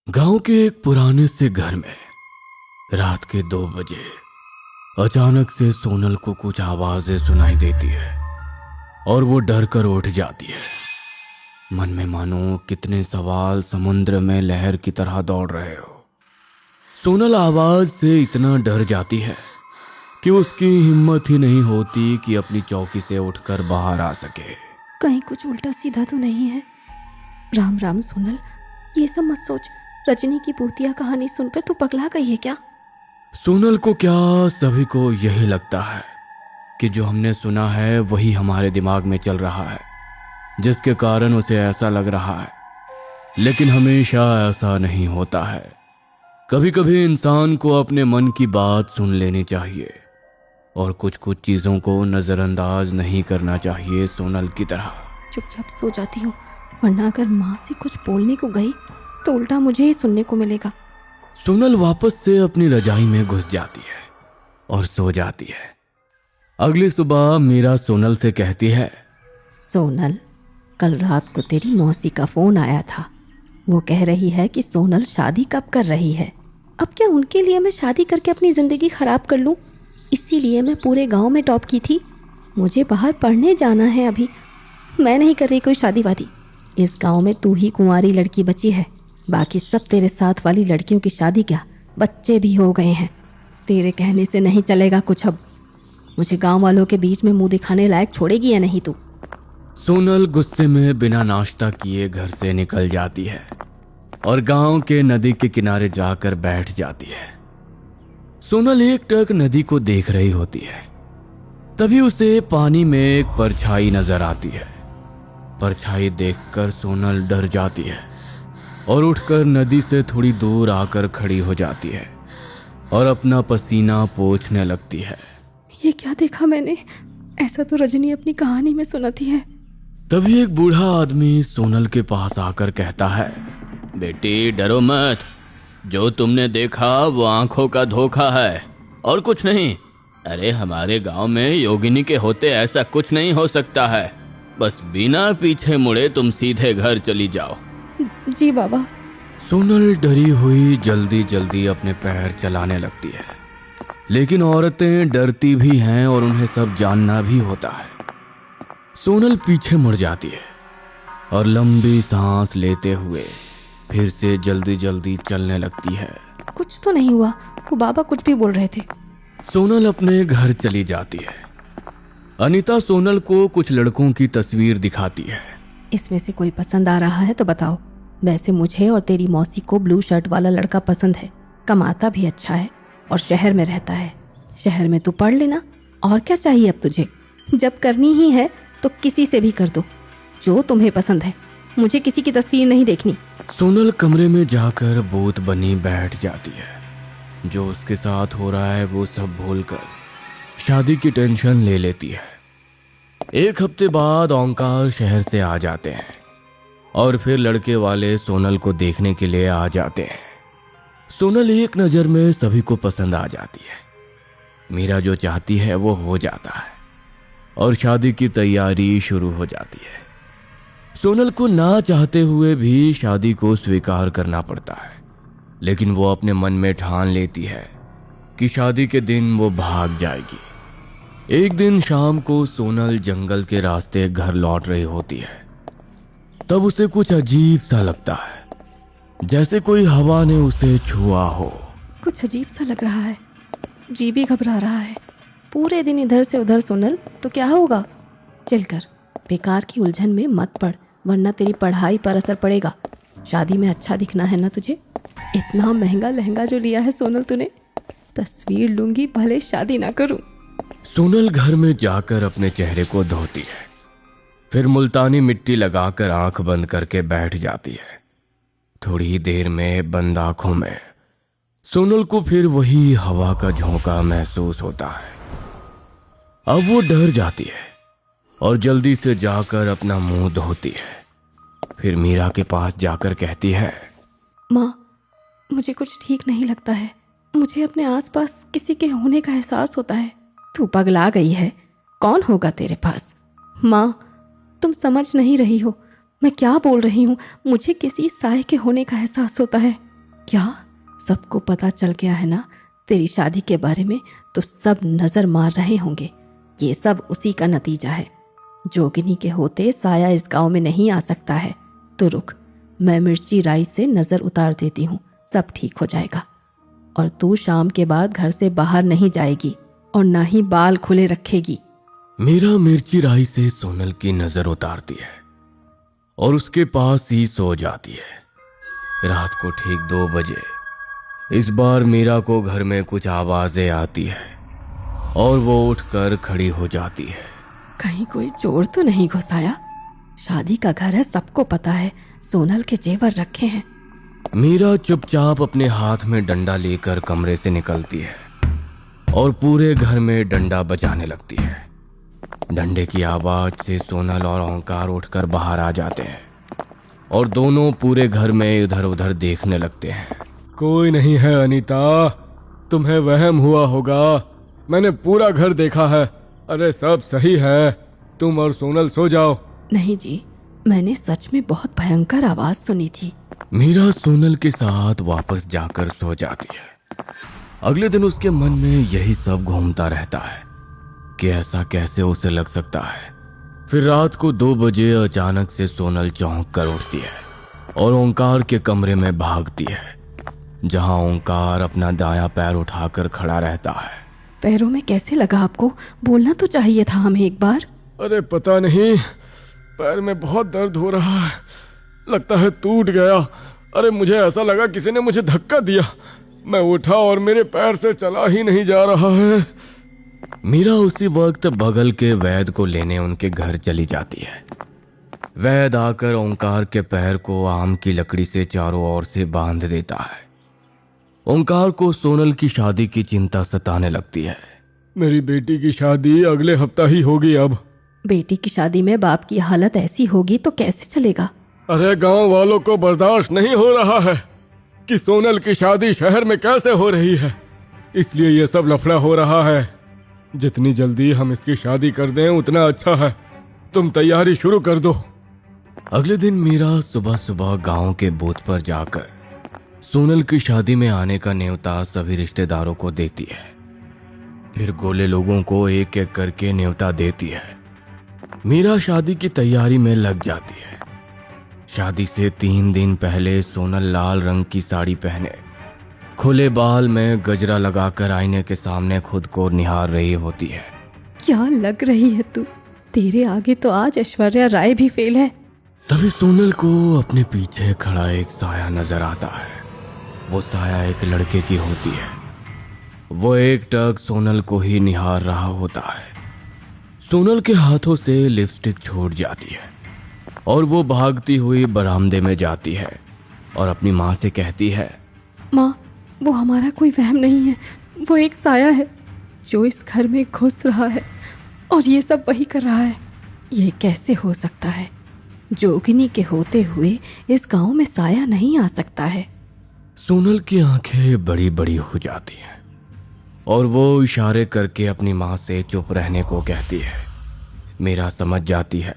गांव के एक पुराने से घर में रात के 2 बजे अचानक से सोनल को कुछ आवाजें सुनाई देती है और वो डर कर उठ जाती है। मन में मानो कितने सवाल समुद्र में लहर की तरह दौड़ रहे हो। सोनल आवाज से इतना डर जाती है कि उसकी हिम्मत ही नहीं होती कि अपनी चौकी से उठकर बाहर आ सके। कहीं कुछ उल्टा सीधा तो नहीं है। राम राम सोनल, ये सब मत सोच। रजनी की भूतिया कहानी सुनकर तू पगला गई है क्या? सोनल को क्या, सभी को यही लगता है कि जो हमने सुना है वही हमारे दिमाग में चल रहा है, जिसके कारण उसे ऐसा लग रहा है। लेकिन हमेशा ऐसा नहीं होता है। कभी कभी इंसान को अपने मन की बात सुन लेनी चाहिए और कुछ कुछ चीज़ों को नज़रअंदाज नहीं करना चाहिए सोनल की तरह। चुपचाप सो जाती हूँ, वरना अगर माँ से कुछ बोलने को गई तो उल्टा मुझे ही सुनने को मिलेगा। सोनल वापस से अपनी रजाई में घुस जाती है और सो जाती है। अगली सुबह मीरा सोनल से कहती है, सोनल, कल रात को तेरी मौसी का फ़ोन आया था। वो कह रही है कि सोनल शादी कब कर रही है। अब क्या उनके लिए मैं शादी करके अपनी ज़िंदगी ख़राब कर लूँ? इसीलिए मैं पूरे गांव में टॉप की थी। मुझे बाहर पढ़ने जाना है अभी। मैं नहीं कर रही कोई शादी वादी। इस गांव में तू ही कुंवारी लड़की बची है। बाकी सब तेरे साथ वाली लड़कियों की शादी क्या, बच्चे भी हो गए हैं। तेरे कहने से नहीं चलेगा कुछ अब। मुझे गांव वालों के बीच में मुंह दिखाने लायक छोड़ेगी या नहीं तू? सोनल गुस्से में बिना नाश्ता किए घर से निकल जाती है और गांव के नदी के किनारे जाकर बैठ जाती है। सोनल एकटक नदी को देख रही होती है। तभी उसे पानी में एक परछाई नजर आती है। परछाई देखकर सोनल डर जाती है और उठकर नदी से थोड़ी दूर आकर खड़ी हो जाती है और अपना पसीना पोंछने लगती है। ये क्या देखा मैंने? ऐसा तो रजनी अपनी कहानी में सुनाती है। तभी एक बूढ़ा आदमी सोनल के पास आकर कहता है, बेटी डरो मत। जो तुमने देखा वो आंखों का धोखा है और कुछ नहीं। अरे हमारे गांव में योगिनी के होते ऐसा कुछ नहीं हो सकता है। बस बिना पीछे मुड़े तुम सीधे घर चली जाओ। जी बाबा। सोनल डरी हुई जल्दी जल्दी अपने पैर चलाने लगती है। लेकिन औरतें डरती भी हैं और उन्हें सब जानना भी होता है। सोनल पीछे मुड़ जाती है और लंबी सांस लेते हुए फिर से जल्दी जल्दी चलने लगती है। कुछ तो नहीं हुआ, वो बाबा कुछ भी बोल रहे थे। सोनल अपने घर चली जाती है। अनीता सोनल को कुछ लड़कों की तस्वीर दिखाती है। इसमें से कोई पसंद आ रहा है तो बताओ। वैसे मुझे और तेरी मौसी को ब्लू शर्ट वाला लड़का पसंद है। कमाता भी अच्छा है और शहर में रहता है। शहर में तू पढ़ लेना, और क्या चाहिए अब तुझे? जब करनी ही है तो किसी से भी कर दो, जो तुम्हें पसंद है। मुझे किसी की तस्वीर नहीं देखनी। सोनल कमरे में जाकर भूत बनी बैठ जाती है। जो उसके साथ हो रहा है वो सब भूलकर शादी की टेंशन ले लेती है। एक हफ्ते बाद ओंकार शहर से आ जाते हैं और फिर लड़के वाले सोनल को देखने के लिए आ जाते हैं। सोनल एक नज़र में सभी को पसंद आ जाती है। मीरा जो चाहती है वो हो जाता है और शादी की तैयारी शुरू हो जाती है। सोनल को ना चाहते हुए भी शादी को स्वीकार करना पड़ता है। लेकिन वो अपने मन में ठान लेती है कि शादी के दिन वो भाग जाएगी। एक दिन शाम को सोनल जंगल के रास्ते घर लौट रही होती है। तब उसे कुछ अजीब सा लगता है, जैसे कोई हवा ने उसे छुआ हो। कुछ अजीब सा लग रहा है, जी भी घबरा रहा है। पूरे दिन इधर से उधर सोनल, तो क्या होगा? चलकर बेकार की उलझन में मत पड़, वरना तेरी पढ़ाई पर असर पड़ेगा। शादी में अच्छा दिखना है ना तुझे? इतना महंगा लहंगा जो लिया है सोनल तूने, तस्वीर लूंगी भले शादी ना करूं। सोनल घर में जाकर अपने चेहरे को धोती है, फिर मुल्तानी मिट्टी लगाकर आंख बंद करके बैठ जाती है। थोड़ी ही देर में बंद आंखों में सोनल को फिर वही हवा का झोंका महसूस होता है। अब वो डर जाती है और जल्दी से जाकर अपना मुंह धोती है। फिर मीरा के पास जाकर कहती है, माँ, मुझे कुछ ठीक नहीं लगता है। मुझे अपने आसपास किसी के होने का एहसास होता है। तू पगला गई है? कौन होगा तेरे पास? माँ, तुम समझ नहीं रही हो मैं क्या बोल रही हूँ। मुझे किसी साय के होने का एहसास होता है। क्या सबको पता चल गया है ना तेरी शादी के बारे में? तो सब नज़र मार रहे होंगे। ये सब उसी का नतीजा है। जोगिनी के होते साया इस गांव में नहीं आ सकता है। तो रुक, मैं मिर्ची राई से नज़र उतार देती हूँ, सब ठीक हो जाएगा। और तू शाम के बाद घर से बाहर नहीं जाएगी और ना ही बाल खुले रखेगी। मीरा मिर्ची राई से सोनल की नजर उतारती है और उसके पास ही सो जाती है। रात को ठीक 2 बजे इस बार मीरा को घर में कुछ आवाजें आती है और वो उठकर खड़ी हो जाती है। कहीं कोई चोर तो नहीं घुसाया? शादी का घर है, सबको पता है सोनल के जेवर रखे हैं। मीरा चुपचाप अपने हाथ में डंडा लेकर कमरे से निकलती है और पूरे घर में डंडा बजाने लगती है। डंडे की आवाज से सोनल और ओंकार उठकर बाहर आ जाते हैं और दोनों पूरे घर में इधर उधर देखने लगते हैं। कोई नहीं है अनीता, तुम्हें वहम हुआ होगा, मैंने पूरा घर देखा है। अरे सब सही है, तुम और सोनल सो जाओ। नहीं जी, मैंने सच में बहुत भयंकर आवाज सुनी थी। मीरा सोनल के साथ वापस जाकर सो जाती है। अगले दिन उसके मन में यही सब घूमता रहता है कि ऐसा कैसे उसे लग सकता है। फिर रात को 2 बजे अचानक से सोनल चौंक कर उठती है और ओंकार के कमरे में भागती है, जहां ओंकार अपना दायां पैर उठाकर खड़ा रहता है। पैरों में कैसे लगा आपको? बोलना तो चाहिए था हमें एक बार। अरे पता नहीं, पैर में बहुत दर्द हो रहा है, लगता है टूट गया। अरे मुझे ऐसा लगा किसी ने मुझे धक्का दिया। मैं उठा और मेरे पैर से चला ही नहीं जा रहा है। मीरा उसी वक्त बगल के वैद को लेने उनके घर चली जाती है। वैद आकर ओंकार के पैर को आम की लकड़ी से चारों ओर से बांध देता है। ओंकार को सोनल की शादी की चिंता सताने लगती है। मेरी बेटी की शादी अगले हफ्ता ही होगी अब। बेटी की शादी में बाप की हालत ऐसी होगी तो कैसे चलेगा? अरे गांव वालों को बर्दाश्त नहीं हो रहा है कि सोनल की शादी शहर में कैसे हो रही है, इसलिए ये सब लफड़ा हो रहा है। जितनी जल्दी हम इसकी शादी कर दें उतना अच्छा है। तुम तैयारी शुरू कर दो। अगले दिन मीरा सुबह सुबह गांव के बूथ पर जाकर सोनल की शादी में आने का न्योता सभी रिश्तेदारों को देती है। फिर गोले लोगों को एक एक करके न्योता देती है। मीरा शादी की तैयारी में लग जाती है। शादी से 3 दिन पहले सोनल लाल रंग की साड़ी पहने खुले बाल में गजरा लगाकर आईने के सामने खुद को निहार रही होती है। क्या लग रही है तू? तेरे आगे तो आज ऐश्वर्या राय भी फेल है। तभी सोनल को अपने पीछे खड़ा एक साया नजर आता है। वो साया एक लड़के की होती है। वो एक टक सोनल को ही निहार रहा होता है। सोनल के हाथों से लिपस्टिक छूट जाती है और वो भागती हुई बरामदे में जाती है और अपनी माँ से कहती है, माँ, वो हमारा कोई वहम नहीं है, वो एक साया है जो इस घर में घुस रहा है और ये सब वही कर रहा है। ये कैसे हो सकता है? जोगिनी के होते हुए इस गांव में साया नहीं आ सकता है। सोनल की आंखें बड़ी बड़ी हो जाती हैं और वो इशारे करके अपनी माँ से चुप रहने को कहती है। मीरा समझ जाती है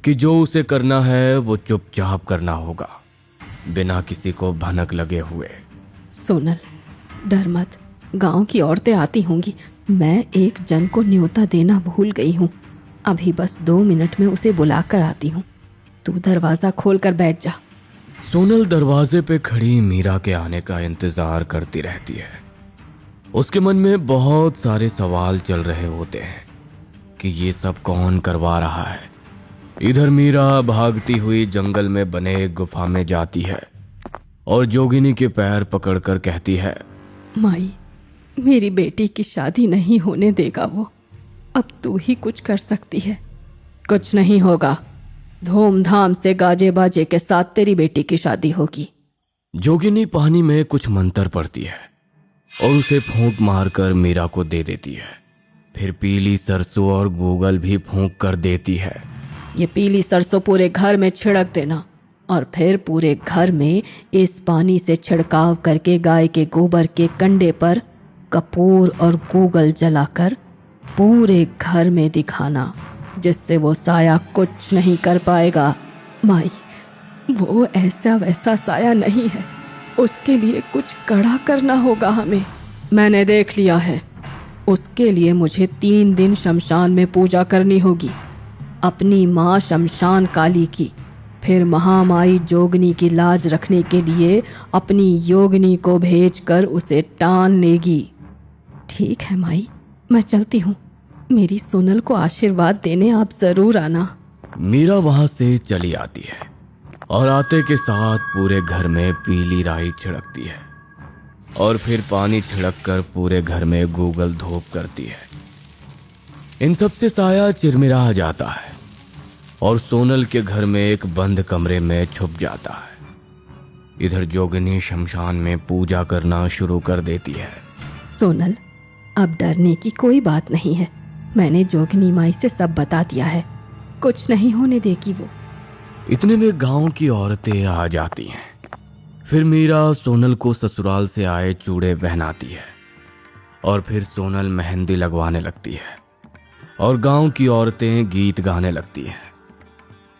कि जो उसे करना है वो चुपचाप करना होगा, बिना किसी को भनक लगे हुए। सोनल, डर मत, गांव की औरतें आती होंगी। मैं एक जन को न्योता देना भूल गई हूँ। अभी बस 2 मिनट में उसे बुला कर आती हूँ। तू दरवाज़ा खोल कर बैठ जा। सोनल दरवाजे पे खड़ी मीरा के आने का इंतजार करती रहती है। उसके मन में बहुत सारे सवाल चल रहे होते हैं कि ये सब कौन करवा रहा है। इधर मीरा भागती हुई जंगल में बने एक गुफा में जाती है और जोगिनी के पैर पकड़कर कहती है, माई, मेरी बेटी की शादी नहीं होने देगा वो। अब तू ही कुछ कर सकती है। कुछ नहीं होगा, धूमधाम से गाजे बाजे के साथ तेरी बेटी की शादी होगी। जोगिनी पानी में कुछ मंत्र पढ़ती है और उसे फूंक मारकर मीरा को दे देती है। फिर पीली सरसों और गूगल भी फूंक कर देती है। ये पीली सरसों पूरे घर में छिड़क देना और फिर पूरे घर में इस पानी से छिड़काव करके गाय के गोबर के कंडे पर कपूर और गूगल जलाकर पूरे घर में दिखाना, जिससे वो साया कुछ नहीं कर पाएगा। माई, वो ऐसा वैसा साया नहीं है, उसके लिए कुछ कड़ा करना होगा हमें। मैंने देख लिया है। उसके लिए मुझे 3 दिन शमशान में पूजा करनी होगी, अपनी माँ शमशान काली की। फिर महामाई जोगनी की लाज रखने के लिए अपनी योगिनी को भेजकर उसे टान लेगी। ठीक है माई, मैं चलती हूँ। मेरी सोनल को आशीर्वाद देने आप जरूर आना। मीरा वहां से चली आती है और आते के साथ पूरे घर में पीली राई छिड़कती है और फिर पानी छिड़क कर पूरे घर में गूगल धूप करती है। इन सब से साया चिरमिरा जाता है और सोनल के घर में एक बंद कमरे में छुप जाता है। इधर जोगिनी शमशान में पूजा करना शुरू कर देती है। सोनल, अब डरने की कोई बात नहीं है। मैंने जोगिनी माई से सब बता दिया है, कुछ नहीं होने देगी वो। इतने में गांव की औरतें आ जाती हैं। फिर मीरा सोनल को ससुराल से आए चूड़े पहनाती है और फिर सोनल मेहंदी लगवाने लगती है और गांव की औरतें गीत गाने लगती हैं।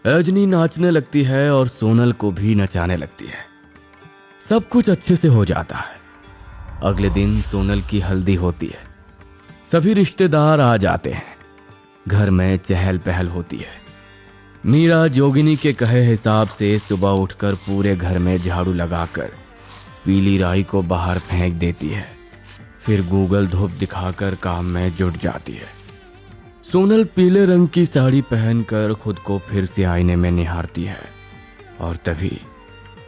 रजनी नाचने लगती है और सोनल को भी नचाने लगती है। सब कुछ अच्छे से हो जाता है। अगले दिन सोनल की हल्दी होती है। सभी रिश्तेदार आ जाते हैं। घर में चहल पहल होती है। मीरा जोगिनी के कहे हिसाब से सुबह उठकर पूरे घर में झाड़ू लगाकर पीली राई को बाहर फेंक देती है। फिर गूगल धूप दिखाकर काम में जुट जाती है। सोनल पीले रंग की साड़ी पहनकर खुद को फिर से आईने में निहारती है और तभी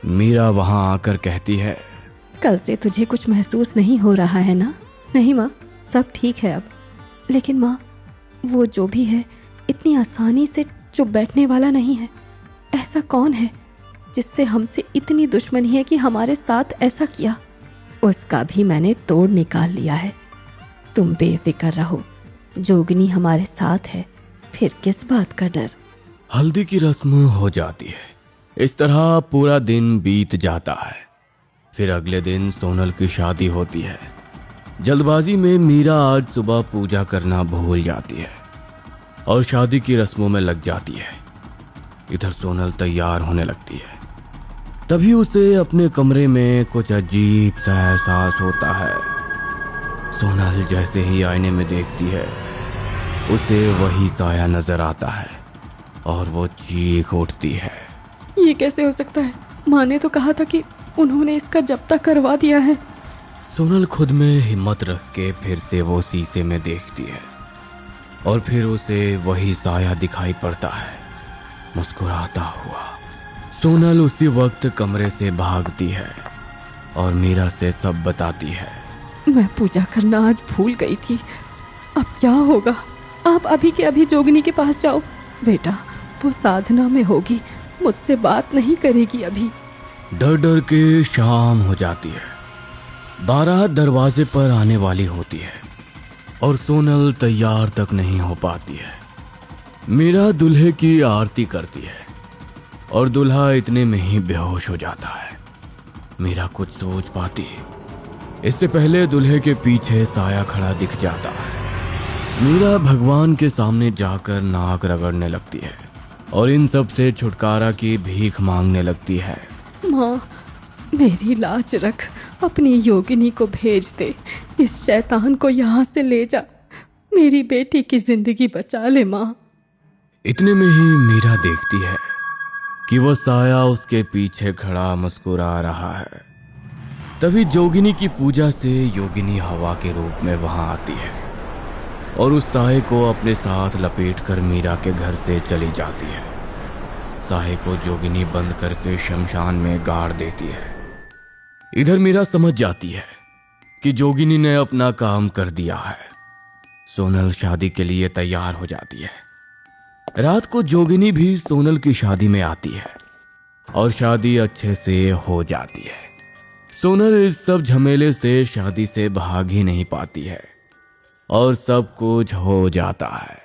मीरा वहां आकर कहती है, कल से तुझे कुछ महसूस नहीं हो रहा है ना? नहीं माँ, सब ठीक है अब। लेकिन माँ, वो जो भी है इतनी आसानी से चुप बैठने वाला नहीं है। ऐसा कौन है जिससे हमसे इतनी दुश्मनी है कि हमारे साथ ऐसा किया? उसका भी मैंने तोड़ निकाल लिया है। तुम बेफिक्र रहो, जोगिनी हमारे साथ है, फिर किस बात का डर। हल्दी की रस्म हो जाती है। इस तरह पूरा दिन बीत जाता है। फिर अगले दिन सोनल की शादी होती है। जल्दबाजी में मीरा आज सुबह पूजा करना भूल जाती है और शादी की रस्मों में लग जाती है। इधर सोनल तैयार होने लगती है। तभी उसे अपने कमरे में कुछ अजीब सा एहसास होता है। सोनल जैसे ही आईने में देखती है, उसे वही साया नजर आता है और वो चीख उठती है। ये कैसे हो सकता है? माँ ने तो कहा था कि उन्होंने इसका जब्ता करवा दिया है। सोनल खुद में हिम्मत रख के फिर से वो शीशे में देखती है और फिर उसे वही साया दिखाई पड़ता है, मुस्कुराता हुआ। सोनल उसी वक्त कमरे से भागती है और मीरा से सब बताती है। मैं पूजा करना आज भूल गई थी। अब क्या होगा? आप अभी के अभी जोगिनी के पास जाओ। बेटा, वो साधना में होगी, मुझसे बात नहीं करेगी अभी। डर डर के शाम हो जाती है। बारात दरवाजे पर आने वाली होती है और सोनल तैयार तक नहीं हो पाती है। मीरा दूल्हे की आरती करती है और दूल्हा इतने में ही बेहोश हो जाता है। मीरा कुछ सोच पाती इससे पहले दूल्हे के पीछे साया खड़ा दिख जाता है। मीरा भगवान के सामने जाकर नाक रगड़ने लगती है और इन सब से छुटकारा की भीख मांगने लगती है। माँ, मेरी लाज रख, अपनी योगिनी को भेज दे। इस शैतान को यहाँ से ले जा। मेरी बेटी की जिंदगी बचा ले माँ। इतने में ही मीरा देखती है कि वो साया उसके पीछे खड़ा मुस्कुरा रहा है। तभी जोगिनी की पूजा से योगिनी हवा के रूप में वहां आती है और उस साये को अपने साथ लपेटकर मीरा के घर से चली जाती है। साये को जोगिनी बंद करके शमशान में गाड़ देती है। इधर मीरा समझ जाती है कि जोगिनी ने अपना काम कर दिया है। सोनल शादी के लिए तैयार हो जाती है। रात को जोगिनी भी सोनल की शादी में आती है और शादी अच्छे से हो जाती है। सोनल इस सब झमेले से शादी से भाग ही नहीं पाती है और सब कुछ हो जाता है।